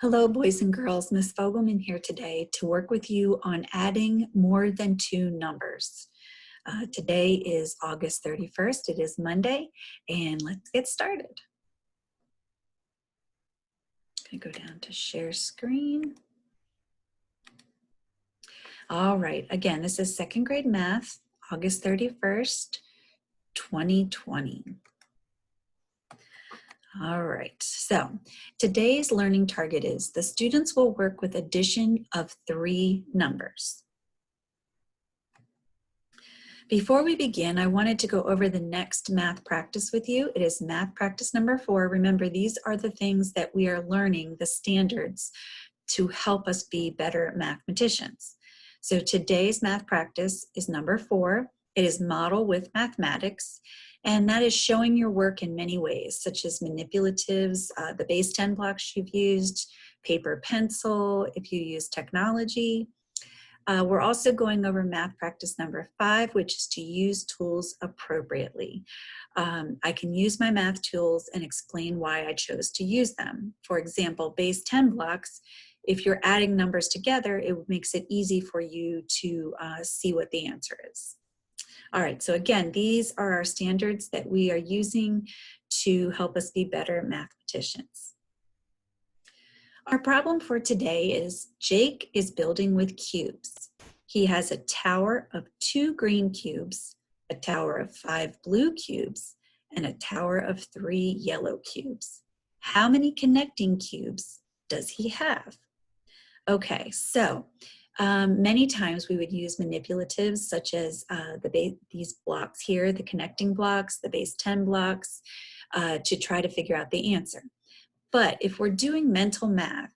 Hello, boys and girls. Ms. Fogelman here today to work with you on adding more than two numbers. Today is August 31st. It is Monday, and let's get started. I'm going to go down to share screen. All right. Again, this is second grade math, August 31st, 2020. All right, so today's learning target is the students will work with addition of three numbers. Before we begin, I wanted to go over the next math practice with you. It is math practice number 4. Remember, these are the things that we are learning, the standards, to help us be better mathematicians. So today's math practice is number 4. It is model with mathematics, and that is showing your work in many ways, such as manipulatives, the base 10 blocks you've used, paper, pencil, if you use technology. We're also going over math practice number 5, which is to use tools appropriately. I can use my math tools and explain why I chose to use them. For example, base 10 blocks, if you're adding numbers together, it makes it easy for you to see what the answer is. All right, so again, these are our standards that we are using to help us be better mathematicians. Our problem for today is Jake is building with cubes. He has a tower of 2 green cubes, a tower of 5 blue cubes, and a tower of 3 yellow cubes. How many connecting cubes does he have? Okay, so many times we would use manipulatives such as these blocks here, the connecting blocks, the base 10 blocks, to try to figure out the answer. But if we're doing mental math,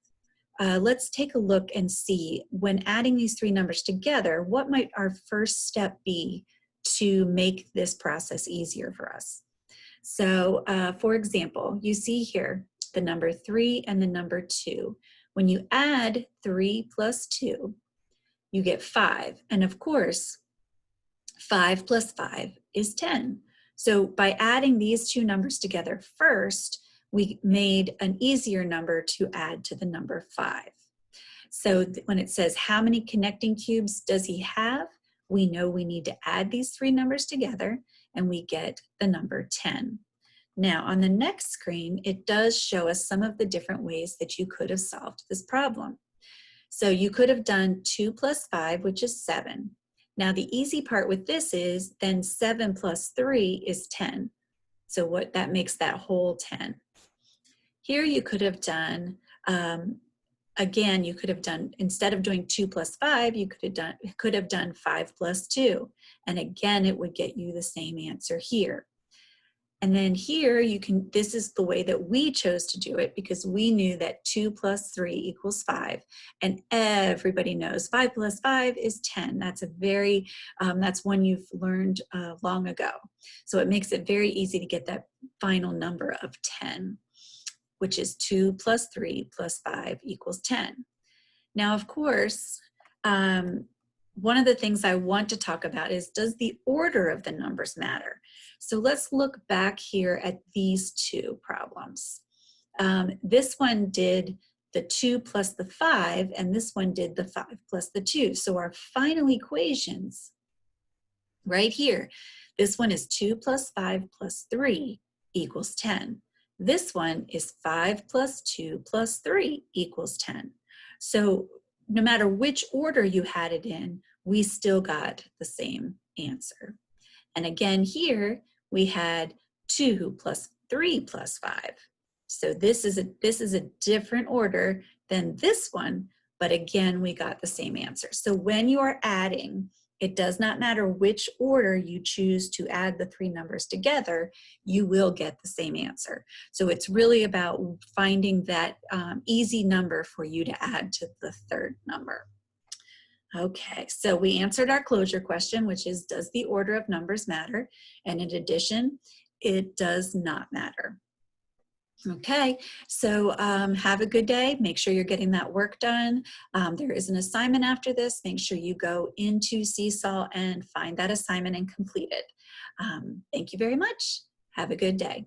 let's take a look and see when adding these three numbers together, what might our first step be to make this process easier for us? So for example, you see here the number 3 and the number 2. When you add 3 plus 2, you get 5. And of course, 5 plus 5 is 10. So by adding these two numbers together first, we made an easier number to add to the number 5. So when it says how many connecting cubes does he have, we know we need to add these three numbers together and we get the number 10. Now on the next screen, it does show us some of the different ways that you could have solved this problem. So you could have done 2 plus 5, which is 7. Now the easy part with this is then 7 plus 3 is 10. So what that makes that whole 10. Here you could have done, again, you could have done, instead of doing 2 plus 5, you could have done 5 plus 2. And again, it would get you the same answer here. And then here you can, this is the way that we chose to do it because we knew that 2 plus 3 equals 5. And everybody knows 5 plus 5 is 10. That's a very, that's one you've learned long ago. So it makes it very easy to get that final number of 10, which is 2 plus 3 plus 5 equals 10. Now, of course, one of the things I want to talk about is, does the order of the numbers matter? So let's look back here at these two problems. This one did the 2 plus the 5, and this one did the 5 plus the 2. So our final equations right here, this one is 2 plus 5 plus 3 equals 10. This one is 5 plus 2 plus 3 equals 10. So no matter which order you had it in, we still got the same answer. And again here, we had 2 plus 3 plus 5. So this is a different order than this one, but again, we got the same answer. So when you are adding, it does not matter which order you choose to add the three numbers together, you will get the same answer. So it's really about finding that easy number for you to add to the third number. Okay, so we answered our closure question, which is, does the order of numbers matter? And in addition, it does not matter. Okay, so have a good day. Make sure you're getting that work done. There is an assignment after this. Make sure you go into Seesaw and find that assignment and complete it. Thank you very much. Have a good day.